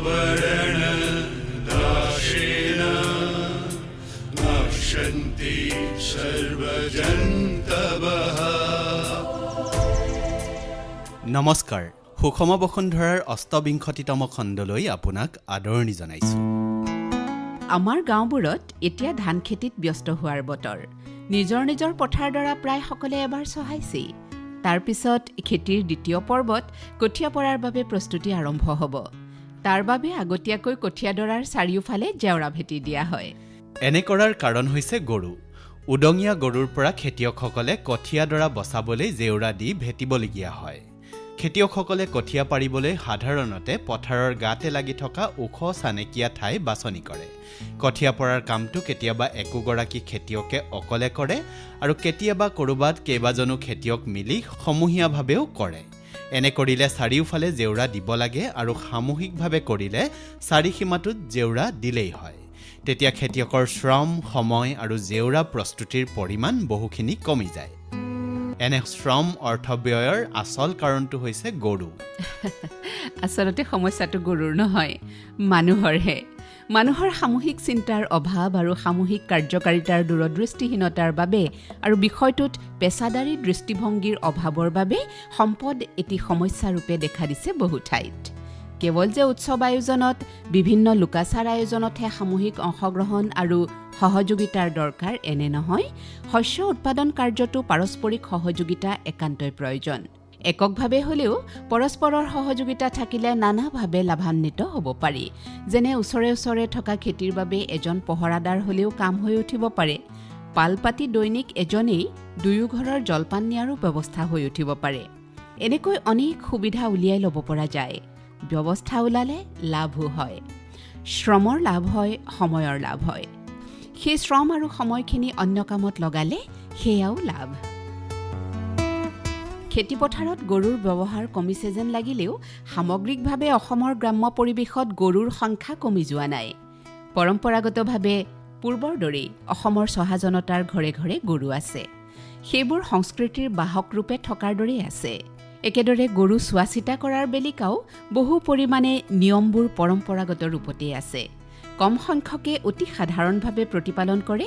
आवरणदाशेन नश्यन्ति सर्वजन्तवः। নমস্কাৰ, সুষম বসুন্ধৰাৰ অষ্টবিংশতিতম খণ্ডলৈ আপোনাক আদৰণি জনাইছোঁ। আমাৰ গাঁওবোৰত এতিয়া ধান খেতিত ব্যস্ত হোৱাৰ বতৰ। নিজৰ নিজৰ পথাৰডৰা প্ৰায় সকলে এবাৰ চহাইছেই। তাৰ পিছত খেতিৰ দ্বিতীয় পৰ্বত কঠীয়া পৰাৰ বাবে প্ৰস্তুতি আৰম্ভ হ'ব। তাৰ বাবে আগতীয়াকৈ কঠীয়াডৰাৰ চাৰিওফালে জেওৰা ভেটি দিয়া হয়। এনে কৰাৰ কাৰণ হৈছে গৰু। উদঙীয়া গৰুৰ পৰা খেতিয়কসকলে কঠীয়াডৰা বচাবলৈ জেওৰা দি ভেটিবলগীয়া হয়। খেতিয়কসকলে কঠীয়া পাৰিবলৈ সাধাৰণতে পথাৰৰ গাতে লাগি থকা ওখ চানেকীয়া ঠাই বাছনি কৰে। কঠীয়া পৰাৰ কামটো কেতিয়াবা একোগৰাকী খেতিয়কে অকলে কৰে আৰু কেতিয়াবা ক'ৰবাত কেইবাজনো খেতিয়ক মিলি সমূহীয়াভাৱেও কৰে। এনে কৰিলে চাৰিওফালে জেওৰা দিব লাগে আৰু সামূহিকভাৱে কৰিলে চাৰিসীমাটোত জেওৰা দিলেই হয়। তেতিয়া খেতিয়কৰ শ্ৰম, সময় আৰু জেওৰা প্ৰস্তুতিৰ পৰিমাণ বহুখিনি কমি যায়। এনে শ্ৰম অৰ্থব্যয়ৰ আচল কাৰণটো হৈছে গৰু। আচলতে সমস্যাটো গৰুৰ নহয়, মানুহৰহে। মানুহৰ সামূহিক চিন্তাৰ অভাৱ আৰু সামূহিক কাৰ্যকাৰিতাৰ দূৰদৃষ্টিহীনতাৰ বাবে আৰু বিষয়টোত পেছাদাৰী দৃষ্টিভংগীৰ অভাৱৰ বাবে সম্পদ এটি সমস্যাৰূপে দেখা দিছে বহু ঠাইত। কেৱল যে উৎসৱ আয়োজনত, বিভিন্ন লোকাচাৰ আয়োজনতহে সামূহিক অংশগ্ৰহণ আৰু সহযোগিতাৰ দৰকাৰ এনে নহয়, শস্য উৎপাদন কাৰ্যতো পাৰস্পৰিক সহযোগিতা একান্তই প্ৰয়োজন। এককভাৱে হ'লেও পৰস্পৰৰ সহযোগিতা থাকিলে নানাভাৱে লাভান্বিত হ'ব পাৰি। যেনে ওচৰে ওচৰে থকা খেতিৰ বাবে এজন পহৰাদাৰ হ'লেও কাম হৈ উঠিব পাৰে। পালপাতি দৈনিক এজনেই দুয়ো ঘৰৰ জলপান নিয়াৰো ব্যৱস্থা হৈ উঠিব পাৰে। এনেকৈ অনেক সুবিধা উলিয়াই ল'ব পৰা যায়। ব্যৱস্থা ওলালে লাভো হয়। শ্ৰমৰ লাভ হয়, সময়ৰ লাভ হয়। সেই শ্ৰম আৰু সময়খিনি অন্য কামত লগালে সেয়াও লাভ। খেতিপথাৰত গৰুৰ ব্যৱহাৰ কমিছে যেন লাগিলেও সামগ্ৰিকভাৱে অসমৰ গ্ৰাম্য পৰিৱেশত গৰুৰ সংখ্যা কমি যোৱা নাই। পৰম্পৰাগতভাৱে পূৰ্বৰ দৰেই অসমৰ চহা জনতাৰ ঘৰে ঘৰে গৰু আছে। সেইবোৰ সংস্কৃতিৰ বাহকৰূপে থকাৰ দৰেই আছে। একেদৰে গৰু চোৱা চিতা কৰাৰ বেলিকাও বহু পৰিমাণে নিয়মবোৰ পৰম্পৰাগত ৰূপতেই আছে। কম সংখ্যকে অতি সাধাৰণভাৱে প্ৰতিপালন কৰে।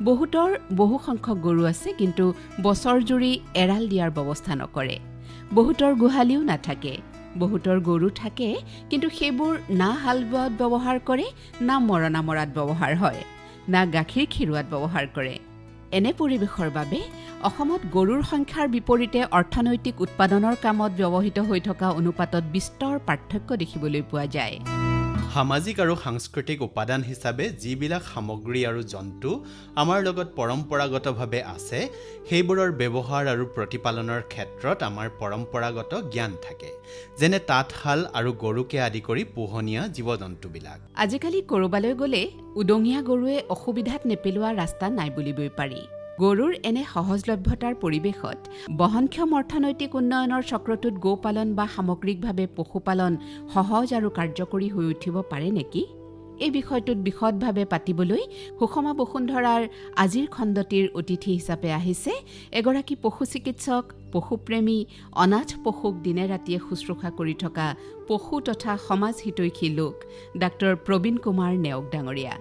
বহুতৰ বহু সংখ্যক গৰু আছে, কিন্তু বছৰ জুৰি এৰাল দিয়াৰ ব্যৱস্থা নকৰে। বহুতৰ গোহালিও নাথাকে। বহুতৰ গৰু থাকে, কিন্তু সেইবোৰ না হাল বোৱাত ব্যৱহাৰ কৰে, না মৰণা মৰাত ব্যৱহাৰ হয়, না গাখীৰ খিৰোৱাত ব্যৱহাৰ কৰে। এনে পৰিৱেশৰ বাবে অসমত গৰুৰ সংখ্যাৰ বিপৰীতে অৰ্থনৈতিক উৎপাদনৰ কামত ব্যৱহৃত হৈ থকা অনুপাতত বিস্তৰ পাৰ্থক্য দেখিবলৈ পোৱা যায়। সামাজিক আৰু সাংস্কৃতিক উপাদান হিচাপে যিবিলাক সামগ্ৰী আৰু জন্তু আমাৰ লগত পৰম্পৰাগতভাৱে আছে, সেইবোৰৰ ব্যৱহাৰ আৰু প্ৰতিপালনৰ ক্ষেত্ৰত আমাৰ পৰম্পৰাগত জ্ঞান থাকে। যেনে তাঁতশাল আৰু গৰুকে আদি কৰি পোহনীয়া জীৱ জন্তুবিলাক। আজিকালি ক'ৰবালৈ গ'লে উদঙীয়া গৰুৱে অসুবিধাত নেপেলোৱা ৰাস্তা নাই বুলিবই পাৰি। গৰুৰ এনে সহজলভ্যতাৰ পৰিৱেশত বহনক্ষম অৰ্থনৈতিক উন্নয়নৰ চক্ৰটোত গোপালন বা সামগ্ৰিকভাৱে পশুপালন সহজ আৰু কাৰ্যকৰী হৈ উঠিব পাৰে নেকি? এই বিষয়টোত বিশদভাৱে পাতিবলৈ সুষম বসুন্ধৰাৰ আজিৰ খণ্ডটিৰ অতিথি হিচাপে আহিছে এগৰাকী পশু চিকিৎসক, পশুপ্ৰেমী, অনাথ পশুক দিনে ৰাতিয়ে শুশ্ৰূষা কৰি থকা পশু তথা সমাজ হিতৈষী লোক ডাঃ প্ৰবীণ কুমাৰ নেওগ ডাঙৰীয়া।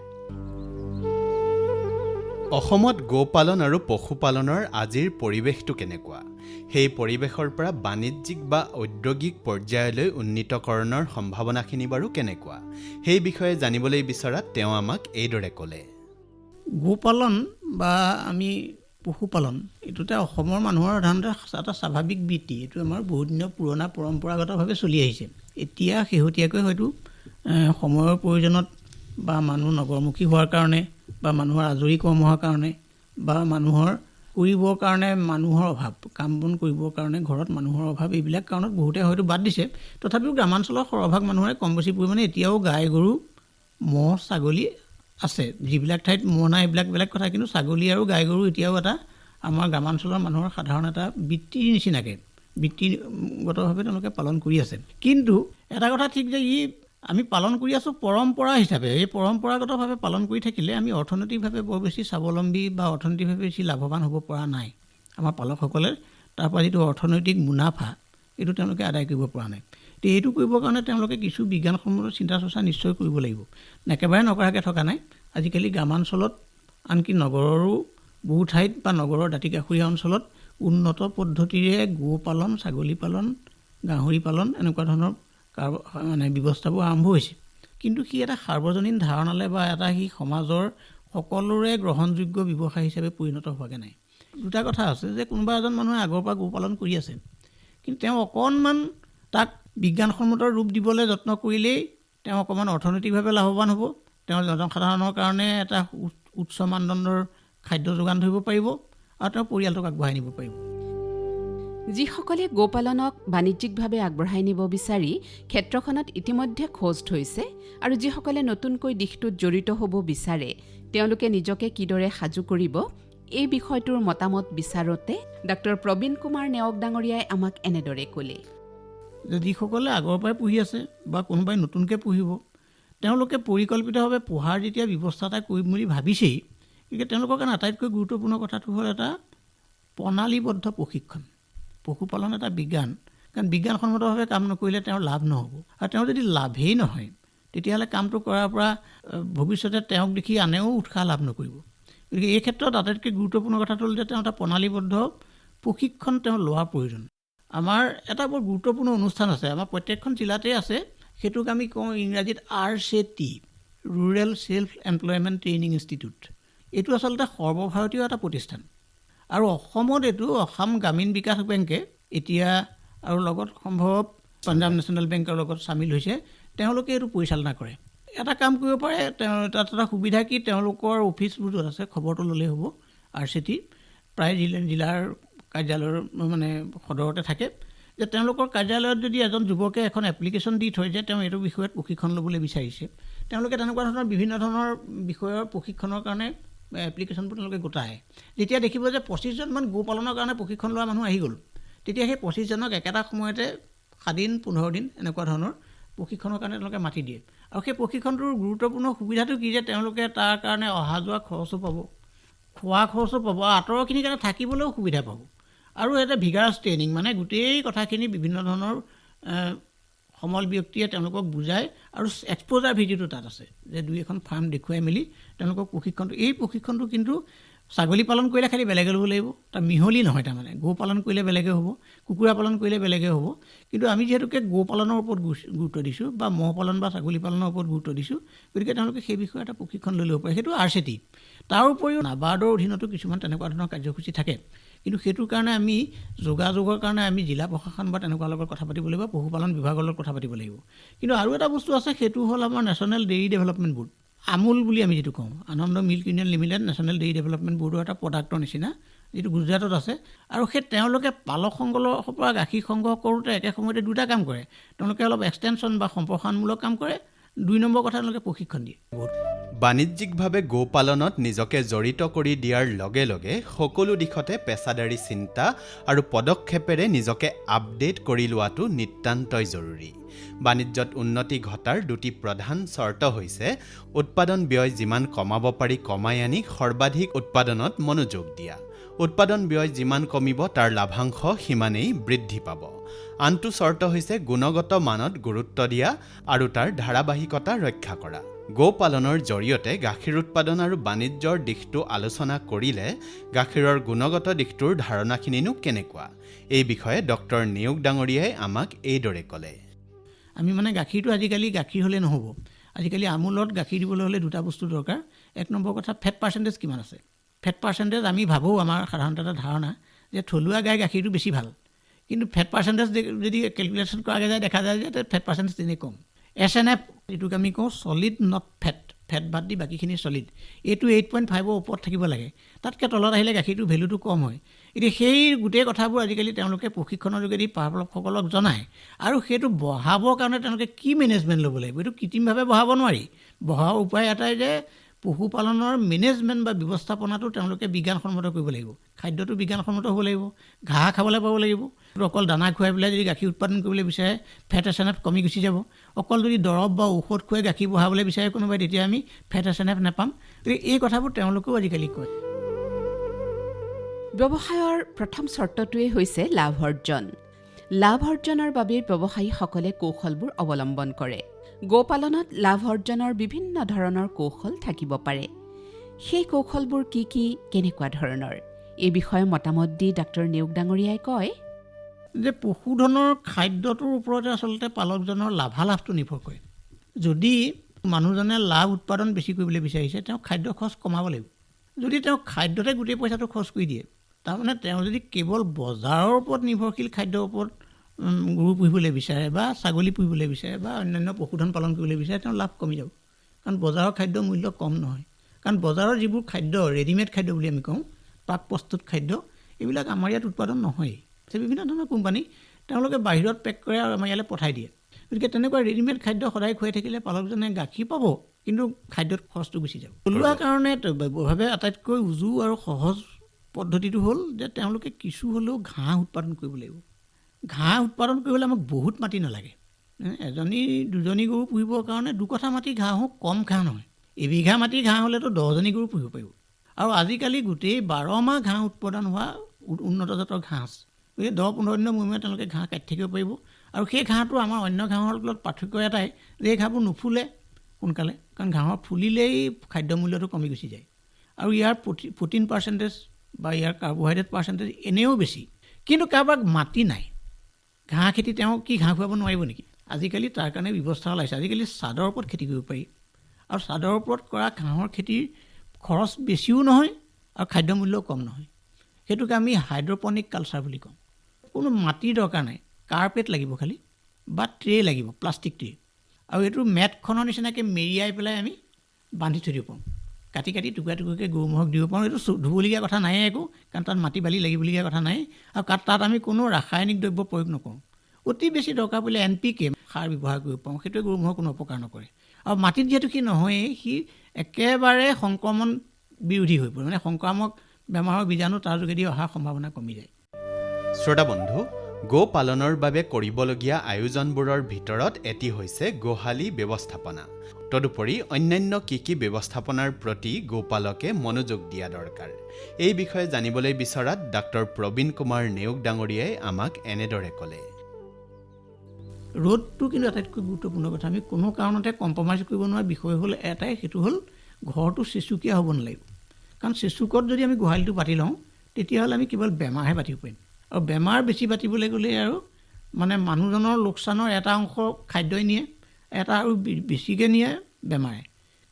অসমত গোপালন আৰু পশুপালনৰ আজিৰ পৰিৱেশটো কেনেকুৱা? সেই পৰিৱেশৰ পৰা বাণিজ্যিক বা ঔদ্যোগিক পৰ্যায়লৈ উন্নীতকৰণৰ সম্ভাৱনাখিনি বাৰু কেনেকুৱা? সেই বিষয়ে জানিবলৈ বিচৰাত তেওঁ আমাক এইদৰে ক'লে। গোপালন বা আমি পশুপালন এইটোতে অসমৰ মানুহৰ সাধাৰণতে এটা স্বাভাৱিক বৃত্তি। এইটো আমাৰ বহুত দিনৰ পুৰণা পৰম্পৰাগতভাৱে চলি আহিছে। এতিয়া শেহতীয়াকৈ হয়তো সময়ৰ প্ৰয়োজনত বা মানুহ নগৰমুখী হোৱাৰ কাৰণে বা মানুহৰ আজৰি কম হোৱাৰ কাৰণে বা মানুহৰ কৰিবৰ কাৰণে মানুহৰ অভাৱ, কাম বন কৰিবৰ কাৰণে ঘৰত মানুহৰ অভাৱ, এইবিলাক কাৰণত বহুতে হয়তো বাদ দিছে। তথাপিও গ্ৰামাঞ্চলৰ সৰহভাগ মানুহে কম বেছি পৰিমাণে এতিয়াও গাই গৰু, ম'হ, ছাগলী আছে। যিবিলাক ঠাইত ম'হ নাই এইবিলাক বেলেগ কথা, কিন্তু ছাগলী আৰু গাই গৰু এতিয়াও এটা আমাৰ গ্ৰামাঞ্চলৰ মানুহৰ সাধাৰণ এটা বৃত্তিৰ নিচিনাকৈ বৃত্তিগতভাৱে তেওঁলোকে পালন কৰি আছে। কিন্তু এটা কথা ঠিক যে আমি পালন কৰি আছোঁ পৰম্পৰা হিচাপে। এই পৰম্পৰাগতভাৱে পালন কৰি থাকিলে আমি অৰ্থনৈতিকভাৱে বৰ বেছি স্বাৱলম্বী বা অৰ্থনৈতিকভাৱে বেছি লাভৱান হ'ব পৰা নাই। আমাৰ পালকসকলে তাৰ পৰা যিটো অৰ্থনৈতিক মুনাফা, এইটো তেওঁলোকে আদায় কৰিব পৰা নাই। তো এইটো কৰিবৰ কাৰণে তেওঁলোকে কিছু বিজ্ঞানসন্মত চিন্তা চৰ্চা নিশ্চয় কৰিব লাগিব। একেবাৰে নকৰাকৈ থকা নাই। আজিকালি গ্ৰামাঞ্চলত আনকি নগৰৰো বহু ঠাইত বা নগৰৰ দাঁতিকাষৰীয়া অঞ্চলত উন্নত পদ্ধতিৰে গো পালন, ছাগলী পালন, গাহৰি পালন এনেকুৱা ধৰণৰ মানে ব্যৱস্থাবোৰ আৰম্ভ হৈছে। কিন্তু সি এটা সাৰ্বজনীন ধাৰণালৈ বা এটা সি সমাজৰ সকলোৰে গ্ৰহণযোগ্য ব্যৱসায় হিচাপে পৰিণত হোৱাকৈ নাই। দুটা কথা আছে যে কোনোবা এজন মানুহে আগৰ পৰা গো পালন কৰি আছে, কিন্তু তেওঁ অকণমান তাক বিজ্ঞানসন্মত ৰূপ দিবলৈ যত্ন কৰিলেই তেওঁ অকণমান অৰ্থনৈতিকভাৱে লাভৱান হ'ব। তেওঁ জনসাধাৰণৰ কাৰণে এটা উচ্চ মানদণ্ডৰ খাদ্য যোগান ধৰিব পাৰিব আৰু তেওঁ পৰিয়ালটোক আগবঢ়াই নিব পাৰিব। যিসকলে গোপালনক বাণিজ্যিকভাৱে আগবঢ়াই নিব বিচাৰি ক্ষেত্ৰখনত ইতিমধ্যে খোজ থৈছে আৰু যিসকলে নতুনকৈ দিশটোত জড়িত হ'ব বিচাৰে তেওঁলোকে নিজকে কিদৰে সাজু কৰিব, এই বিষয়টোৰ মতামত বিচাৰোঁতে ডক্টৰ প্ৰবীণ কুমাৰ নেওগ ডাঙৰীয়াই আমাক এনেদৰে ক'লে যে যিসকলে আগৰ পৰাই পুহি আছে বা কোনোবাই নতুনকৈ পুহিব, তেওঁলোকে পৰিকল্পিতভাৱে পোহাৰ যেতিয়া ব্যৱস্থা এটা কৰিম বুলি ভাবিছেই, গতিকে তেওঁলোকৰ কাৰণে আটাইতকৈ গুৰুত্বপূৰ্ণ কথাটো হ'ল এটা প্ৰণালীবদ্ধ প্ৰশিক্ষণ। পশুপালন এটা বিজ্ঞান, কাৰণ বিজ্ঞানসন্মতভাৱে কাম নকৰিলে তেওঁৰ লাভ নহ'ব, আৰু তেওঁৰ যদি লাভেই নহয় তেতিয়াহ'লে কামটো কৰাৰ পৰা ভৱিষ্যতে তেওঁক দেখি আনেও উৎসাহ লাভ নকৰিব। গতিকে এই ক্ষেত্ৰত আটাইতকৈ গুৰুত্বপূৰ্ণ কথাটো হ'ল যে তেওঁ এটা প্ৰণালীবদ্ধ প্ৰশিক্ষণ তেওঁ লোৱাৰ প্ৰয়োজন। আমাৰ এটা বৰ গুৰুত্বপূৰ্ণ অনুষ্ঠান আছে, আমাৰ প্ৰত্যেকখন জিলাতে আছে, সেইটোক আমি কওঁ ইংৰাজীত RCT, rural self employment training institute. এইটো আচলতে সৰ্বভাৰতীয় এটা প্ৰতিষ্ঠান আৰু অসমত এইটো অসম গ্ৰামীণ বিকাশ বেংকে এতিয়া আৰু লগত সম্ভৱ পাঞ্জাৱ নেশ্যনেল বেংকৰ লগত চামিল হৈছে, তেওঁলোকে এইটো পৰিচালনা কৰে। এটা কাম কৰিব পাৰে, তাত এটা সুবিধা কি, তেওঁলোকৰ অফিচবোৰ য'ত আছে খবৰটো ল'লেই হ'ব। RCT প্ৰায় জিলাৰ কাৰ্যালয়ৰ মানে সদৰতে থাকে, যে তেওঁলোকৰ কাৰ্যালয়ত যদি এজন যুৱকে এখন এপ্লিকেশ্যন দি থয় যে তেওঁ এইটো বিষয়ত প্ৰশিক্ষণ ল'বলৈ বিচাৰিছে, তেওঁলোকে তেনেকুৱা ধৰণৰ বিভিন্ন ধৰণৰ বিষয়ৰ প্ৰশিক্ষণৰ কাৰণে এপ্লিকেশ্যনবোৰ তেওঁলোকে গোটায়। যেতিয়া দেখিব যে 25জনমান গো পালনৰ কাৰণে প্ৰশিক্ষণ লোৱা মানুহ আহি গ'ল, তেতিয়া সেই 25জনক একেটা সময়তে 7 দিন 15 দিন এনেকুৱা ধৰণৰ প্ৰশিক্ষণৰ কাৰণে তেওঁলোকে মাতি দিয়ে। আৰু সেই প্ৰশিক্ষণটোৰ গুৰুত্বপূৰ্ণ সুবিধাটো কি যে তেওঁলোকে তাৰ কাৰণে অহা যোৱা খৰচো পাব, খোৱা খৰচো পাব, আঁতৰখিনিৰ কাৰণে থাকিবলৈও সুবিধা পাব। আৰু এটা ভিগাৰাছ ট্ৰেইনিং, মানে গোটেই কথাখিনি বিভিন্ন ধৰণৰ সমল ব্যক্তিয়ে তেওঁলোকক বুজায় আৰু এক্সপ'জাৰ ভিডিঅ'টো তাত আছে, যে 2-এখন ফাৰ্ম দেখুৱাই মেলি তেওঁলোকক প্ৰশিক্ষণটো, এই প্ৰশিক্ষণটো কিন্তু ছাগলী পালন কৰিলে খালি বেলেগে ল'ব লাগিব, তাৰ মিহলি নহয়। তাৰমানে গো পালন কৰিলে বেলেগে হ'ব, কুকুৰা পালন কৰিলে বেলেগে হ'ব, কিন্তু আমি যিহেতুকে গো পালনৰ ওপৰত গুৰুত্ব দিছোঁ বা ম'হ পালন বা ছাগলী পালনৰ ওপৰত গুৰুত্ব দিছোঁ, গতিকে তেওঁলোকে সেই বিষয়ে এটা প্ৰশিক্ষণ লৈ ল'ব পাৰে। সেইটো RCT। তাৰ উপৰিও নাবাৰ্ডৰ অধীনতো কিছুমান তেনেকুৱা ধৰণৰ কাৰ্যসূচী থাকে, কিন্তু সেইটোৰ কাৰণে আমি যোগাযোগৰ কাৰণে আমি জিলা প্ৰশাসন বা তেনেকুৱা লগত কথা পাতিব লাগিব, পশুপালন বিভাগৰ লগত কথা পাতিব লাগিব। কিন্তু আৰু এটা বস্তু আছে, সেইটো হ'ল আমাৰ national dairy development board, Amul বুলি আমি যিটো কওঁ, Anand milk union limited national dairy development ব'ৰ্ডৰ এটা প্ৰডাক্টৰ নিচিনা, যিটো গুজৰাটত আছে। আৰু সেই তেওঁলোকে পালক সংগ্ৰহৰ পৰা গাখীৰ সংগ্ৰহ কৰোঁতে একে সময়তে দুটা কাম কৰে, তেওঁলোকে অলপ এক্সটেনশ্যন বা সম্প্ৰসাৰণমূলক কাম কৰে, 2 নম্বৰ কথা তেওঁলোকে প্ৰশিক্ষণ দিয়ে। বাণিজ্যিকভাৱে গোপালনত নিজকে জড়িত কৰি দিয়াৰ লগে লগে সকলো দিশতে পেছাদাৰী চিন্তা আৰু পদক্ষেপেৰে নিজকে আপডেট কৰি লোৱাটো নিতান্তই জৰুৰী। বাণিজ্যত উন্নতি ঘটাৰ 2টি প্ৰধান চৰ্ত হৈছে উৎপাদন ব্যয় যিমান কমাব পাৰি কমাই আনি সৰ্বাধিক উৎপাদনত মনোযোগ দিয়া, উৎপাদন ব্যয় যিমান কমিব তাৰ লাভাংশ সিমানেই বৃদ্ধি পাব। আনটো চৰ্ত হৈছে গুণগত মানত গুৰুত্ব দিয়া আৰু তাৰ ধাৰাবাহিকতা ৰক্ষা কৰা। গো পালনৰ জৰিয়তে গাখীৰ উৎপাদন আৰু বাণিজ্যৰ দিশটো আলোচনা কৰিলে গাখীৰৰ গুণগত দিশটোৰ ধাৰণাখিনিনো কেনেকুৱা, এই বিষয়ে ডক্টৰ নেওগ ডাঙৰীয়াই আমাক এইদৰে ক'লে। আমি মানে গাখীৰটো আজিকালি গাখীৰ হ'লে নহ'ব, আজিকালি আমুলত গাখীৰ দিবলৈ হ'লে 2টা বস্তু দৰকাৰ। 1 নম্বৰ কথা, ফেট পাৰ্চেণ্টেজ কিমান আছে। ফেট পাৰ্চেণ্টেজ আমি ভাবোঁ, আমাৰ সাধাৰণতে এটা ধাৰণা যে থলুৱা গাই গাখীৰটো বেছি ভাল, কিন্তু ফেট পাৰ্চেণ্টেজ যদি কেলকুলেশ্যন কৰাকৈ যায় দেখা যায় যে ফেট পাৰ্চেণ্টেজ তেনেই কম। SNF যিটোক আমি কওঁ ছলিড নট ফেট, ফেট বাদ দি বাকীখিনি ছলিড, এইটো 8.5ৰ ওপৰত থাকিব লাগে, তাতকৈ তলত আহিলে গাখীৰটো ভেলুটো কম হয়। এতিয়া সেই গোটেই কথাবোৰ আজিকালি তেওঁলোকে প্ৰশিক্ষণৰ যোগেদি পালকসকলক জনায়, আৰু সেইটো বঢ়াবৰ কাৰণে তেওঁলোকে কি মেনেজমেণ্ট ল'ব লাগিব, এইটো কৃত্ৰিমভাৱে বঢ়াব নোৱাৰি। বঢ়াৰ উপায় এটাই যে পশুপালনৰ মেনেজমেণ্ট বা ব্যৱস্থাপনাটো তেওঁলোকে বিজ্ঞানসন্মত কৰিব লাগিব, খাদ্যটো বিজ্ঞানসন্মত হ'ব লাগিব, ঘাঁহ খাবলৈ পাব লাগিব। অকল দানা খুৱাই পেলাই যদি গাখীৰ উৎপাদন কৰিবলৈ বিচাৰে ফেট SNF কমি গুচি যাব। অকল যদি দৰৱ বা ঔষধ খুৱাই গাখীৰ বঢ়াবলৈ বিচাৰে কোনোবাই, তেতিয়া আমি ফেট SNF নাপাম। গতিকে এই কথাবোৰ তেওঁলোকেও আজিকালি কয়। ব্যৱসায়ৰ প্ৰথম চৰ্তটোৱেই হৈছে লাভ অৰ্জন। লাভ অৰ্জনৰ বাবে ব্যৱসায়ীসকলে কৌশলবোৰ অৱলম্বন কৰে। গোপালনত লাভ অৰ্জনৰ বিভিন্ন ধৰণৰ কৌশল থাকিব পাৰে। সেই কৌশলবোৰ কি কি, কেনেকুৱা ধৰণৰ, এই বিষয়ে মতামত দি ডাক্তৰ নেওগ ডাঙৰীয়াই কয় যে পশুধনৰ খাদ্যটোৰ ওপৰতে আচলতে পালকজনৰ লাভালাভটো নিৰ্ভৰ কৰে। যদি মানুহজনে লাভ উৎপাদন বেছি কৰিবলৈ বিচাৰিছে, তেওঁ খাদ্য খৰচ কমাব লাগিব। যদি তেওঁ খাদ্যতে গোটেই পইচাটো খৰচ কৰি দিয়ে, তাৰমানে তেওঁ যদি কেৱল বজাৰৰ ওপৰত নিৰ্ভৰশীল খাদ্যৰ ওপৰত গৰু পুহিবলৈ বিচাৰে বা ছাগলী পুহিবলৈ বিচাৰে বা অন্যান্য পশুধন পালন কৰিবলৈ বিচাৰে, তেওঁ লাভ কমি যাব। কাৰণ বজাৰৰ খাদ্যৰ মূল্য কম নহয়। কাৰণ বজাৰৰ যিবোৰ খাদ্য, ৰেডিমেড খাদ্য বুলি আমি কওঁ, প্ৰাক প্ৰস্তুত খাদ্য, এইবিলাক আমাৰ ইয়াত উৎপাদন নহয়েই। বিভিন্ন ধৰণৰ কোম্পানী তেওঁলোকে বাহিৰত পেক কৰে আৰু আমাৰ ইয়ালৈ পঠাই দিয়ে। গতিকে তেনেকুৱা ৰেডিমেড খাদ্য সদায় খুৱাই থাকিলে পালকজনে গাখীৰ পাব, কিন্তু খাদ্যত খৰচটো গুচি যাব। থলুৱা কাৰণে ভাৱে আটাইতকৈ উজু আৰু সহজ পদ্ধতিটো হ'ল যে তেওঁলোকে কিছু হ'লেও ঘাঁহ উৎপাদন কৰিব লাগিব। ঘাঁহ উৎপাদন কৰিবলৈ আমাক বহুত মাটি নালাগে। এজনী দুজনী গৰু পুহিবৰ কাৰণে 2 কঠা মাটি ঘাঁহো কম ঘাঁহ নহয়। এবিঘা মাটি ঘাঁহ হ'লেতো 10জনী গৰু পুহিব পাৰিব। আৰু আজিকালি গোটেই 12 মাহ ঘাঁহ উৎপাদন হোৱা উন্নত জাতৰ ঘাঁহ আছে। গতিকে 10-15 দিনৰ মূৰে তেওঁলোকে ঘাঁহ কাটি থাকিব পাৰিব। আৰু সেই ঘাঁহটো আমাৰ অন্য ঘাঁহৰ লগত পাৰ্থক্য এটাই যে এই ঘাঁহবোৰ নুফুলে সোনকালে, কাৰণ ঘাঁহৰ ফুলিলেই খাদ্য মূল্যটো কমি গুচি যায়। আৰু ইয়াৰ প্ৰটিন পাৰ্চেণ্টেজ বা ইয়াৰ কাৰ্বহাইড্ৰেট পাৰ্চেণ্টেজ এনেও বেছি। কিন্তু কাৰোবাক মাটি নাই, ঘাঁহ খেতি তেওঁ কি ঘাঁহ খুৱাব নোৱাৰিব নেকি? আজিকালি তাৰ কাৰণে ব্যৱস্থা ওলাইছে। আজিকালি ছাদৰ ওপৰত খেতি কৰিব পাৰি। আৰু ছাদৰ ওপৰত কৰা ঘাঁহৰ খেতিৰ খৰচ বেছিও নহয় আৰু খাদ্য মূল্যও কম নহয়। সেইটোকে আমি হাইড্ৰপনিক কালচাৰ বুলি কওঁ। কোনো মাটিৰ দৰকাৰ নাই, কাৰ্পেট লাগিব খালি বা ট্ৰে লাগিব, প্লাষ্টিক ট্ৰে। আৰু এইটো মেটখনৰ নিচিনাকৈ মেৰিয়াই পেলাই আমি বান্ধি থৈ দিব পাৰোঁ। কাটি কাটি টুকুৰা টুকুৰকৈ গৰু ম'হক দিব পাৰোঁ। এইটো ধুবলগীয়া কথা নাই একো, কাৰণ তাত মাটি বালি লাগিবলগীয়া কথা নাই। আৰু তাত আমি কোনো ৰাসায়নিক দ্ৰব্য প্ৰয়োগ নকৰোঁ। অতি বেছি দৰকাৰ পৰিলে NPK সাৰ ব্যৱহাৰ কৰিব পাৰোঁ। সেইটোৱে গৰু ম'হক কোনো অপকাৰ নকৰে। আৰু মাটিত যিহেতু সি নহয়েই, সি একেবাৰে সংক্ৰমণ বিৰোধী হৈ পৰে, মানে সংক্ৰামক বেমাৰৰ বীজাণু তাৰ যোগেদি অহাৰ সম্ভাৱনা কমি যায়। শ্ৰোতা বন্ধু, গো পালনৰ বাবে কৰিবলগীয়া আয়োজনবোৰৰ ভিতৰত এটি হৈছে গোহালি ব্যৱস্থাপনা। তদুপৰি অন্যান্য কি ব্যৱস্থাপনাৰ প্ৰতি গোপালকে মনোযোগ দিয়া দৰকাৰ। এই বিষয়ে জানিবলৈ বিচৰাত ডাক্তৰ প্ৰবীণ কুমাৰ নেওগ ডাঙৰীয়াই আমাক এনেদৰে ক'লে। ৰ'দটো কিন্তু আটাইতকৈ গুৰুত্বপূৰ্ণ কথা। আমি কোনো কাৰণতে কম্প্ৰমাইজ কৰিব নোৱাৰা বিষয় হ'ল এটাই, সেইটো হ'ল ঘৰটো চেচুকীয়া হ'ব নালাগিব। কাৰণ চেচুকত যদি আমি গোহালিটো পাতি লওঁ, তেতিয়াহ'লে আমি কেৱল বেমাৰহে পাতিব পাৰিম। আৰু বেমাৰ বেছি পাতিবলৈ গ'লে আৰু মানে মানুহজনৰ লোকচানৰ এটা অংশ খাদ্যই নিয়ে, এটা আৰু বেছিকৈ নিয়ে বেমাৰে।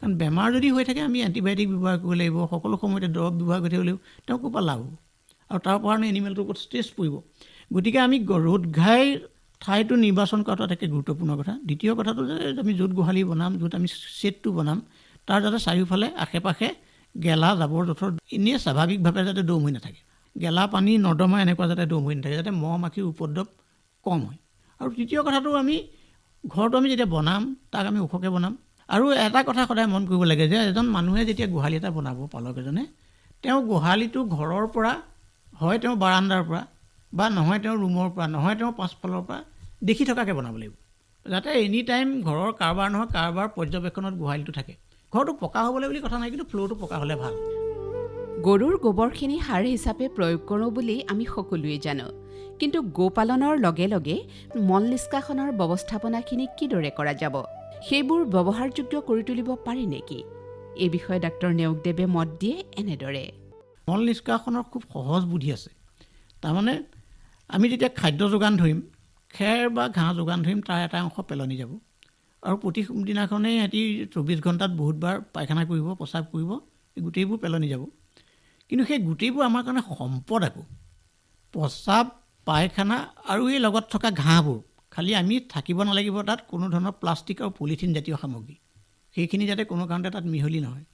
কাৰণ বেমাৰ যদি হৈ থাকে আমি এণ্টিবায়'টিক ব্যৱহাৰ কৰিব লাগিব, সকলো সময়তে দৰৱ ব্যৱহাৰ কৰি থাকিব লাগিব, তেওঁ ক'ৰ পৰা লাভ হ'ব? আৰু তাৰ কাৰণে এনিমেলটোৰ ওপৰত ষ্ট্ৰেছ পৰিব। গতিকে আমি ৰ'দ ঘাই ঠাইটো নিৰ্বাচন কৰাটো আটাইতকৈ গুৰুত্বপূৰ্ণ কথা। দ্বিতীয় কথাটো যে আমি য'ত গোহালি বনাম, য'ত আমি ছেটটো বনাম, তাৰ যাতে চাৰিওফালে আশে পাশে গেলা জাবৰ জোঁথৰ এনেই স্বাভাৱিকভাৱে যাতে দম হৈ নাথাকে, গেলা পানী নৰ্দমা এনেকুৱা যাতে দম হৈ নাথাকে, যাতে মহ মাখিৰ উপদ্ৰৱ কম হয়। আৰু তৃতীয় কথাটো, আমি ঘৰটো আমি যেতিয়া বনাম তাক আমি ওখকৈ বনাম। আৰু এটা কথা সদায় মন কৰিব লাগে যে এজন মানুহে যেতিয়া গোহালি এটা বনাব, পালক এজনে, তেওঁ গোহালিটো ঘৰৰ পৰা, হয় তেওঁ বাৰাণ্ডাৰ পৰা, বা নহয় তেওঁ ৰুমৰ পৰা, নহয় তেওঁ পাছফালৰ পৰা দেখি থকাকৈ বনাব লাগিব, যাতে এনি টাইম ঘৰৰ কাৰোবাৰ নহয় কাৰোবাৰ পৰ্যবেক্ষণত গোহালিটো থাকে। ঘৰটো পকা হ'বলৈ বুলি কথা নাই, কিন্তু ফ্ল'ৰটো পকা হ'লে ভাল। গৰুৰ গোবৰখিনি সাৰ হিচাপে প্ৰয়োগ কৰোঁ বুলি আমি সকলোৱে জানো। কিন্তু গোপালনৰ লগে লগে মল নিষ্কাশনৰ ব্যৱস্থাপনাখিনি কিদৰে কৰা যাব, সেইবোৰ ব্যৱহাৰযোগ্য কৰি তুলিব পাৰি নেকি? এই বিষয়ে ডাক্তৰ নেওগদেৱে মত দিয়ে এনেদৰে। মল নিষ্কাশনৰ খুব সহজ বুদ্ধি আছে। তাৰমানে আমি যেতিয়া খাদ্য যোগান ধৰিম, খেৰ বা ঘাঁহ যোগান ধৰিম, তাৰ এটা অংশ পেলনি যাব। আৰু প্ৰতি দিনাখনেই সিহঁতি 24 ঘণ্টাত বহুতবাৰ পায়খানা কৰিব, প্ৰস্ৰাৱ কৰিব, এই গোটেইবোৰ পেলনি যাব। কিন্তু সেই গোটেইবোৰ আমাৰ কাৰণে সম্পদ। আকৌ প্ৰস্ৰাৱ, পায়খানা আৰু এই লগত থকা ঘাঁহবোৰ, খালি আমি থাকিব নালাগিব তাত কোনো ধৰণৰ প্লাষ্টিক আৰু পলিথিন জাতীয় সামগ্ৰী, সেইখিনি যাতে কোনো কাৰণতে তাত মিহলি নহয়।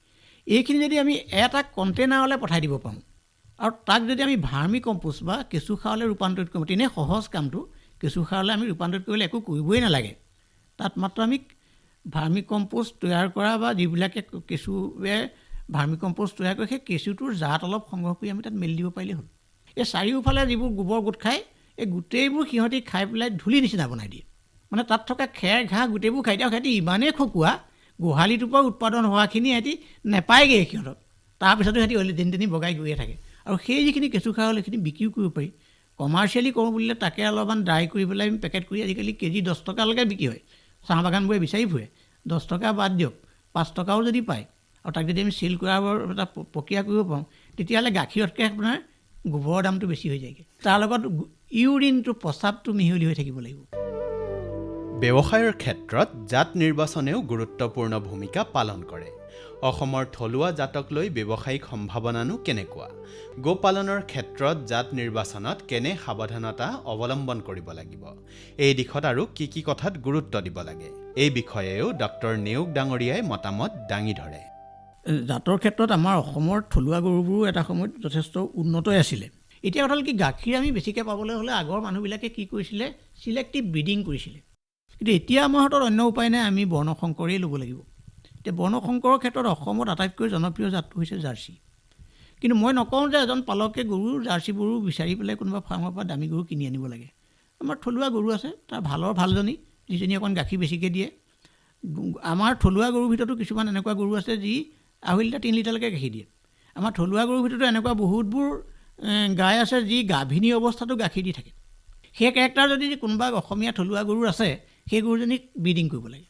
এইখিনি যদি আমি এটা কণ্টেইনাৰলৈ পঠাই দিব পাৰোঁ, আৰু তাক যদি আমি ভাৰ্মি কম্পোষ্ট বা কেঁচুসাৰলৈ ৰূপান্তৰিত কৰোঁ, তেনেই সহজ কামটো। কেঁচুসাৰলৈ আমি ৰূপান্তৰিত কৰিলে একো কৰিবই নালাগে। তাত মাত্ৰ আমি ভাৰ্মি কম্পোষ্ট তৈয়াৰ কৰা বা যিবিলাকে কেঁচুৱে ভাৰ্মি কম্পোষ্ট তৈয়াৰ কৰে, সেই কেঁচুটোৰ জাত অলপ সংগ্ৰহ কৰি আমি তাত মেলি দিব পাৰিলেই হ'ল। এই চাৰিওফালে যিবোৰ গোবৰ গোট খায়, এই গোটেইবোৰ সিহঁতি খাই পেলাই ধূলি নিচিনা বনাই দিয়ে। মানে তাত থকা খেৰ ঘাঁহ গোটেইবোৰ খাই দিয়ে। সিহঁতি ইমানেই খকুৱা, গোহালিটোৰ পৰা উৎপাদন হোৱাখিনি সিহঁতি নেপায়গৈ সিহঁতক। তাৰপিছতো সিহঁতি যেনি তেনি বগাই গৈয়ে থাকে। আৰু সেই যিখিনি কেঁচুসাৰ হ'ল সেইখিনি বিক্ৰীও কৰিব পাৰি। কমাৰ্চিয়েলি কৰোঁ বুলিলে তাকে অলপমান ড্ৰাই কৰি পেলাই আমি পেকেট কৰি আজিকালি কেজি 10 টকালৈকে বিক্ৰী হয়। চাহ বাগানবোৰে বিচাৰি ফুৰে। 10 টকা বাদ দিয়ক, 5 টকাও যদি পায় আৰু তাক যদি আমি চেল কৰাৰ এটা প্ৰক্ৰিয়া কৰিব পাৰোঁ, তেতিয়াহ'লে গাখীৰতকৈ আপোনাৰ গোবৰৰ দামটো বেছি হৈ যায়গৈ। তাৰ লগত ইউৰিনটো প্ৰস্ৰাৱটো মিহলি হৈ থাকিব লাগিব। ব্যৱসায়ৰ ক্ষেত্ৰত জাত নিৰ্বাচনেও গুৰুত্বপূৰ্ণ ভূমিকা পালন কৰে। অসমৰ থলুৱা জাতক লৈ ব্যৱসায়িক সম্ভাৱনানো কেনেকুৱা? গোপালনৰ ক্ষেত্ৰত জাত নিৰ্বাচনত কেনে সাৱধানতা অৱলম্বন কৰিব লাগিব? এই দিশত আৰু কি কথাত গুৰুত্ব দিব লাগে? এই বিষয়েও ডক্টৰ নেওগ ডাঙৰীয়াই মতামত দাঙি ধৰে। জাতৰ ক্ষেত্ৰত আমাৰ অসমৰ থলুৱা গৰুবোৰো এটা সময়ত যথেষ্ট উন্নতই আছিলে। এতিয়া কথা হ'ল কি, গাখীৰ আমি বেছিকৈ পাবলৈ হ'লে আগৰ মানুহবিলাকে কি কৰিছিলে, চিলেক্টিভ ব্ৰিডিং কৰিছিলে। কিন্তু এতিয়া আমাৰ হাতত অন্য উপায় নাই, আমি বৰ্ণসংকৰেই ল'ব লাগিব। এতিয়া বৰ্ণসংকৰৰ ক্ষেত্ৰত অসমত আটাইতকৈ জনপ্ৰিয় জাতটো হৈছে জাৰ্চি। কিন্তু মই নকওঁ যে এজন পালকে গৰু জাৰ্চি গৰু বিচাৰি পেলাই কোনোবা ফাৰ্মৰ পৰা দামী গৰু কিনি আনিব লাগে। আমাৰ থলুৱা গৰু আছে, তাৰ ভালজনী যিজনী অকণ গাখীৰ বেছিকৈ দিয়ে। আমাৰ থলুৱা গৰুৰ ভিতৰতো কিছুমান এনেকুৱা গৰু আছে যি 2.5 লিটাৰ 3 লিটাৰলৈকে গাখীৰ দিয়ে। আমাৰ থলুৱা গৰুৰ ভিতৰতো এনেকুৱা বহুতবোৰ গাই আছে যি গাভিনী অৱস্থাতো গাখীৰ দি থাকে। সেই কেৰেক্টাৰ যদি কোনোবা অসমীয়া থলুৱা গৰুৰ আছে, সেই গৰুজনীক ব্ৰিডিং কৰিব লাগে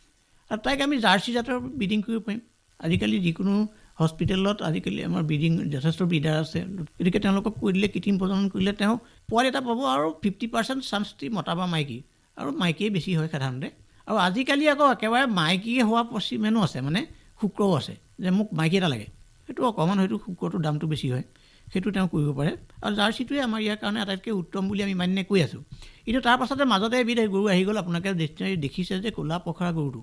আৰু তাইক আমি জাৰ্চি জাতৰ ব্ৰিডিং কৰিব পাৰিম। আজিকালি যিকোনো হস্পিটেলত আজিকালি আমাৰ ব্ৰিডিং যথেষ্ট ব্ৰিডাৰ আছে, গতিকে তেওঁলোকক কৈ দিলে, কৃত্ৰিম প্ৰজনন কৰিলে তেওঁ পোৱালি এটা পাব আৰু 50% চান্স দি মতা বা মাইকী, আৰু মাইকীয়ে বেছি হয় সাধাৰণতে। আৰু আজিকালি আকৌ একেবাৰে মাইকীয়ে হোৱা পশ্চিমেনো আছে, মানে শুক্ৰও আছে যে মোক মাইকী এটা লাগে। সেইটো অকণমান হয়তো শুক্ৰটোৰ দামটো বেছি হয়, সেইটো তেওঁ কৰিব পাৰে। আৰু জাৰ্চিটোৱে আমাৰ ইয়াৰ কাৰণে আটাইতকৈ উত্তম বুলি আমি মান্য কৈ আছোঁ। কিন্তু তাৰ পাছতে মাজতে এবিধ গৰু আহি গ'ল, আপোনালোকে দেখিছে যে ক'লা পখৰা গৰুটো,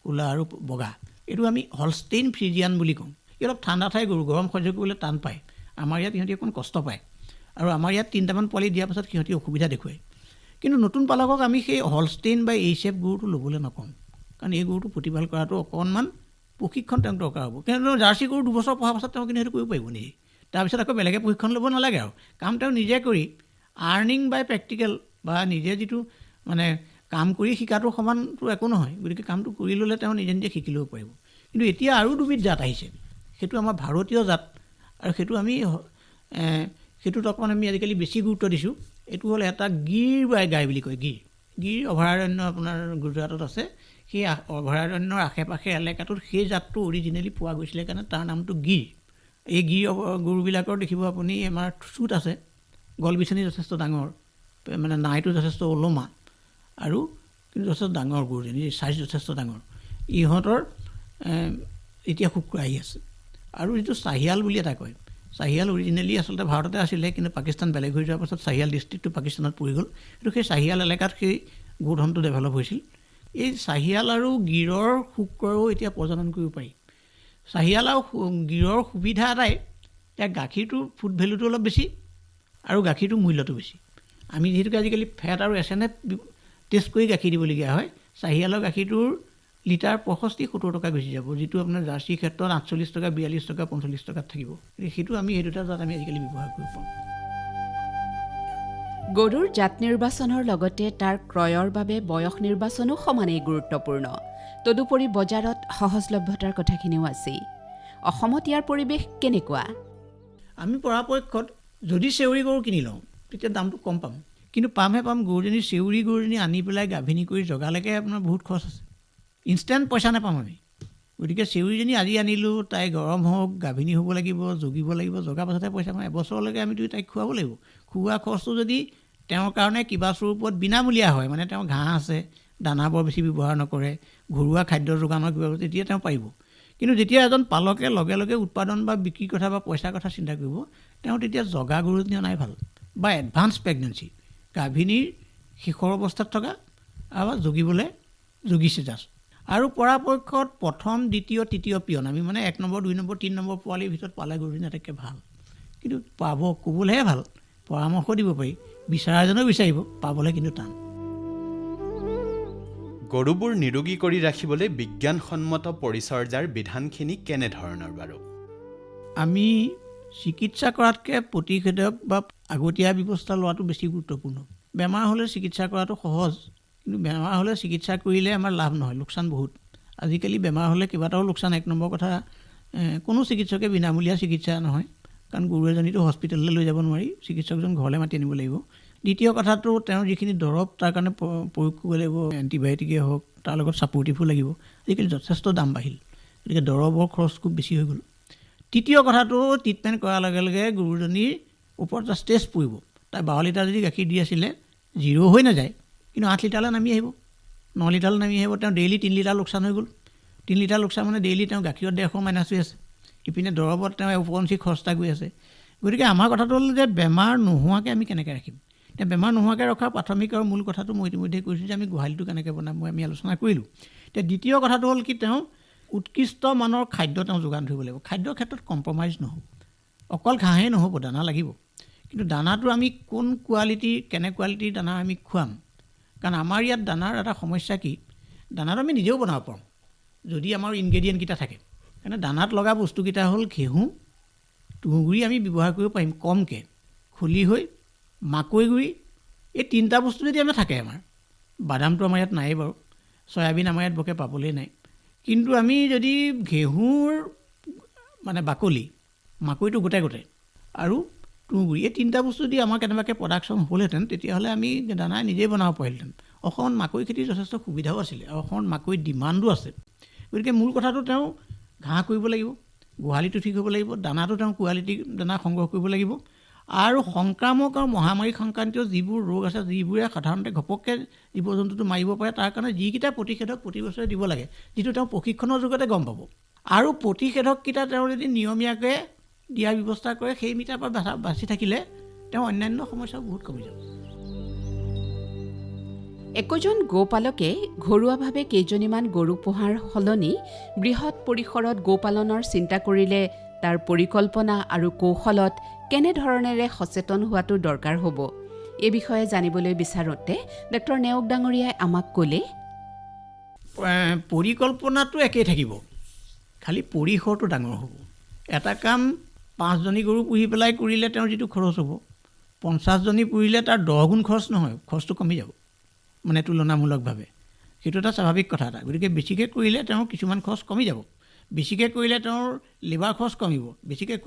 ক'লা আৰু বগা, এইটো আমি হলষ্টেইন ফ্ৰিজিয়ান বুলি কওঁ। ই অলপ ঠাণ্ডা ঠাই গৰু, গৰম সহ্য কৰিবলৈ টান পায়। আমাৰ ইয়াত সিহঁতি অকণ কষ্ট পায় আৰু আমাৰ ইয়াত 3টামান পোৱালি দিয়াৰ পাছত সিহঁতি অসুবিধা দেখুৱায়। কিন্তু নতুন পালকক আমি সেই হলষ্টেইন বা এইচএফ গৰুটো ল'বলৈ নকওঁ, কাৰণ এই গৰুটো প্ৰতিপাল কৰাটো অকণমান প্ৰশিক্ষণ তেওঁক দৰকাৰ হ'ব। কিন্তু জাৰ্চি গৰু 2 বছৰ পঢ়াৰ পাছত তেওঁ কিন্তু সেইটো কৰিব পাৰিব নিজে। তাৰপিছত আকৌ বেলেগে প্ৰশিক্ষণ ল'ব নালাগে আৰু কাম তেওঁ নিজে কৰি আৰ্নিং বাই প্ৰেক্টিকেল বা নিজে যিটো মানে কাম কৰি শিকাটো সমানটো একো নহয়। গতিকে কামটো কৰি ল'লে তেওঁ নিজে নিজে শিকি ল'ব পাৰিব। কিন্তু এতিয়া আৰু 2বিধ জাত আহিছে, সেইটো আমাৰ ভাৰতীয় জাত আৰু সেইটো আমি সেইটোত অকণমান আমি আজিকালি বেছি গুৰুত্ব দিছোঁ। এইটো হ'ল এটা গিৰ গাই বুলি কয়, গিৰ অভয়াৰণ্য আপোনাৰ গুজৰাটত আছে। সেই অভয়াৰণ্যৰ আশে পাশে এলেকাটোত সেই জাতটো অৰিজিনেলি পোৱা গৈছিলে কাৰণে তাৰ নামটো গিৰ। এই গিৰ গৰুবিলাকৰ দেখিব আপুনি আমাৰ চুট আছে, গলবিচনি যথেষ্ট ডাঙৰ, মানে নাইটো যথেষ্ট ওলমা আৰু কিন্তু যথেষ্ট ডাঙৰ গৰুজনী, চাইজ যথেষ্ট ডাঙৰ। ইহঁতৰ এতিয়া শুক্ৰ আহি আছে। আৰু যিটো চাহিয়াল বুলি এটা কয়, চাহিয়াল অৰিজিনেলি আচলতে ভাৰততে আছিলে, কিন্তু পাকিস্তান বেলেগ হৈ যোৱাৰ পাছত চাহিয়াল ডিষ্ট্ৰিক্টটো পাকিস্তানত পৰি গ'ল। কিন্তু সেই চাহিয়াল এলেকাত সেই গোধনটো ডেভেলপ হৈছিল। এই চাহিয়াল আৰু গিৰৰ শুক্ৰও এতিয়া প্ৰজনন কৰিব পাৰি। চাহিয়াল আৰু গিৰৰ সুবিধা এটাই, এতিয়া গাখীৰটো ফুড ভেলুটো অলপ বেছি আৰু গাখীৰটোৰ মূল্যটো বেছি। আমি যিহেতুকে আজিকালি ফেট আৰু SNF টেষ্ট কৰি গাখীৰ দিবলগীয়া হয়, চাহিয়ালৰ গাখীৰটোৰ লিটাৰ 65-70 টকা গুচি যাব, যিটো আপোনাৰ জাৰ্চিৰ ক্ষেত্ৰত 48 টকা, 42 টকা, 45 টকাত থাকিব। সেইটো আমি এই দুটা জাত আমি আজিকালি ব্যৱহাৰ কৰিব পাৰোঁ। গৰুৰ জাত নিৰ্বাচনৰ লগতে তাৰ ক্ৰয়ৰ বাবে বয়স নিৰ্বাচনো সমানেই গুৰুত্বপূৰ্ণ। তদুপৰি বজাৰত সহজলভ্যতাৰ কথাখিনিও আছেই। অসমত ইয়াৰ পৰিৱেশ কেনেকুৱা? আমি পৰাপক্ষত যদি চেউৰী গৰু কিনি লওঁ তেতিয়া দামটো কম পাম, কিন্তু পাম গৰুজনী চেউৰী গৰুজনী আনি পেলাই গাভিনী কৰি জগালৈকে আপোনাৰ বহুত খৰচ আছে, ইনষ্টেণ্ট পইচা নাপাম আমি। গতিকে চেউৰীজনী আজি আনিলোঁ, তাই গৰম হওক, গাভিনী হ'ব লাগিব, জগিব লাগিব, জগাৰ পাছতহে পইচা পাম। এবছৰলৈকে আমি তাইক খুৱাব লাগিব। খুওৱা খৰচটো যদি তেওঁৰ কাৰণে কিবা স্বৰূপত বিনামূলীয়া হয়, মানে তেওঁ ঘাঁহ আছে, দানা বৰ বেছি ব্যৱহাৰ নকৰে, ঘৰুৱা খাদ্য যোগানৰ কিবা, তেতিয়া তেওঁ পাৰিব। কিন্তু যেতিয়া এজন পালকে লগে লগে উৎপাদন বা বিক্ৰীৰ কথা বা পইচাৰ কথা চিন্তা কৰিব, তেওঁ তেতিয়া জগা গৰুজনী অনাই ভাল, বা এডভান্স প্ৰেগনেঞ্চি, গাভিনীৰ শেষৰ অৱস্থাত থকা আৰু জগিবলৈ জগিছে জাষ্ট। আৰু পৰাপক্ষত প্ৰথম, দ্বিতীয়, তৃতীয় পিয়ন আমি মানে 1 নম্বৰ, 2 নম্বৰ, 3 নম্বৰ পোৱালিৰ ভিতৰত পালে গৰুজনী আটাইতকৈ ভাল। কিন্তু পাব ক'বলৈহে ভাল, পৰামৰ্শ দিব পাৰি, বিচাৰাজনেও বিচাৰিব, পাবলৈ কিন্তু টান। গৰুবোৰ নিৰোগী কৰি ৰাখিবলৈ বিজ্ঞানসন্মত পৰিচৰ্যাৰ বিধানখিনি কেনেধৰণৰ বাৰু? আমি চিকিৎসা কৰাতকৈ প্ৰতিষেধক বা আগতীয়া ব্যৱস্থা লোৱাটো বেছি গুৰুত্বপূৰ্ণ। বেমাৰ হ'লে চিকিৎসা কৰাটো সহজ, কিন্তু বেমাৰ হ'লে চিকিৎসা কৰিলে আমাৰ লাভ নহয়, লোকচান বহুত। আজিকালি বেমাৰ হ'লে কেইবাটাও লোকচান। 1 নম্বৰ কথা, কোনো চিকিৎসকে বিনামূলীয়া চিকিৎসা নহয়, কাৰণ গৰু এজনীটো হস্পিটেললৈ লৈ যাব নোৱাৰি, চিকিৎসকজন ঘৰলৈ মাতি আনিব লাগিব। দ্বিতীয় কথাটো তেওঁৰ যিখিনি দৰৱ তাৰ কাৰণে প্ৰয়োগ কৰিব লাগিব, এণ্টিবায়'টিকেই হওক, তাৰ লগত ছাপৰ্টিভো লাগিব। আজিকালি যথেষ্ট দাম বাঢ়িল, গতিকে দৰৱৰ খৰচ খুব বেছি হৈ গ'ল। তৃতীয় কথাটো ট্ৰিটমেণ্ট কৰাৰ লগে লগে গৰুজনীৰ ওপৰত এটা ষ্ট্ৰেছ পৰিব। তাই 12 লিটাৰ যদি গাখীৰ দি আছিলে 0 হৈ নাযায়, কিন্তু 8 লিটাৰলৈ নামি আহিব, 9 লিটাৰলৈ নামি আহিব। তেওঁ ডেইলি 3 লিটাৰ লোকচান হৈ গ'ল। 3 লিটাৰ লোকচান মানে ডেইলি তেওঁ গাখীৰত 150 মাইনাছ হৈ আছে, ইপিনে দৰৱত তেওঁ উপৰঞ্চি খৰচ এটা গৈ আছে। গতিকে আমাৰ কথাটো হ'ল যে বেমাৰ নোহোৱাকৈ আমি কেনেকৈ ৰাখিম। এতিয়া বেমাৰ নোহোৱাকৈ ৰখাৰ প্ৰাথমিক আৰু মূল কথাটো মই ইতিমধ্যে কৈছোঁ যে আমি গোহালিটো কেনেকৈ বনাম, আমি আলোচনা কৰিলোঁ। এতিয়া দ্বিতীয় কথাটো হ'ল কি, তেওঁ উৎকৃষ্ট মানৰ খাদ্য তেওঁ যোগান ধৰিব লাগিব। খাদ্যৰ ক্ষেত্ৰত কম্প্ৰমাইজ নহ'ব, অকল ঘাঁহেই নহ'ব, দানা লাগিব। কিন্তু দানাটো আমি কোন কোৱালিটিৰ, কেনে কোৱালিটিৰ দানা আমি খুৱাম। কাৰণ আমাৰ ইয়াত দানাৰ এটা সমস্যা কি, দানাটো আমি নিজেও বনাব পাৰোঁ যদি আমাৰ ইনগ্ৰেডিয়েণ্টকেইটা থাকে। কাৰণে দানাত লগা বস্তুকেইটা হ'ল ঘেঁহু, তুঁহগুৰি আমি ব্যৱহাৰ কৰিব পাৰিম কমকৈ, খলিহৈ, মাকৈ গুড়ি, এই 3টা বস্তু যদি আমাৰ থাকে, আমাৰ বাদামটো আমাৰ ইয়াত নায়েই বাৰু, চয়াবিন আমাৰ ইয়াত বৰকৈ পাবলেই নাই। কিন্তু আমি যদি ঘেঁহুৰ মানে বাকলি, মাকৈটো গোটাই গোটাই আৰু তুঁহগুৰি, এই 3টা বস্তু দি আমাৰ কেনেবাকৈ প্ৰডাকশ্যন হ'লহেঁতেন, তেতিয়াহ'লে আমি দানা নিজেই বনাব পাৰিলোহেঁতেন। অসমত মাকৈ খেতিৰ যথেষ্ট সুবিধাও আছিলে আৰু অসমত মাকৈ ডিমাণ্ডো আছে। গতিকে মূল কথাটো তেওঁ ঘাঁহ কৰিব লাগিব, গোহালিটো ঠিক হ'ব লাগিব, দানাটো তেওঁ কোৱালিটি দানা সংগ্ৰহ কৰিব লাগিব। আৰু সংক্ৰামক আৰু মহামাৰী সংক্ৰান্তীয় যিবোৰ ৰোগ আছে, যিবোৰে সাধাৰণতে ঘপককৈ জীৱ জন্তুটো মাৰিব পাৰে, তাৰ কাৰণে যিকেইটা প্ৰতিষেধক প্ৰতি বছৰে দিব লাগে, যিটো তেওঁ প্ৰশিক্ষণৰ যুগতে গম পাব। আৰু প্ৰতিষেধককেইটা তেওঁ যদি নিয়মীয়াকৈ দিয়াৰ ব্যৱস্থা কৰে, সেইকেইটাৰ পৰা বাচি থাকিলে তেওঁ অন্যান্য সমস্যাও বহুত কমি যাব। একোজন গোপালকে ঘৰুৱাভাৱে কেইজনীমান গৰু পোহাৰ সলনি বৃহৎ পৰিসৰত গোপালনৰ চিন্তা কৰিলে তাৰ পৰিকল্পনা আৰু কৌশলত কেনেধৰণেৰে সচেতন হোৱাটো দৰকাৰ হ'ব, এই বিষয়ে জানিবলৈ বিচাৰোঁতে ডক্টৰ নেওগ ডাঙৰীয়াই আমাক ক'লে, পৰিকল্পনাটো একেই থাকিব, খালি পৰিসৰটো ডাঙৰ হ'ব। এটা কাম 5জনী গৰু পুহি পেলাই কৰিলে তেওঁৰ যিটো খৰচ হ'ব, 50জনী পুহিলে তাৰ 10 গুণ খৰচ নহয়, খৰচটো কমি যাব মানে তুলনামূলকভাৱে। সেইটো এটা স্বাভাৱিক কথা এটা। গতিকে বেছিকৈ কৰিলে তেওঁৰ কিছুমান খৰচ কমি যাব, বেছিকৈ কৰিলে তেওঁৰ লেবাৰ খৰচ কমিব, বেছিকৈ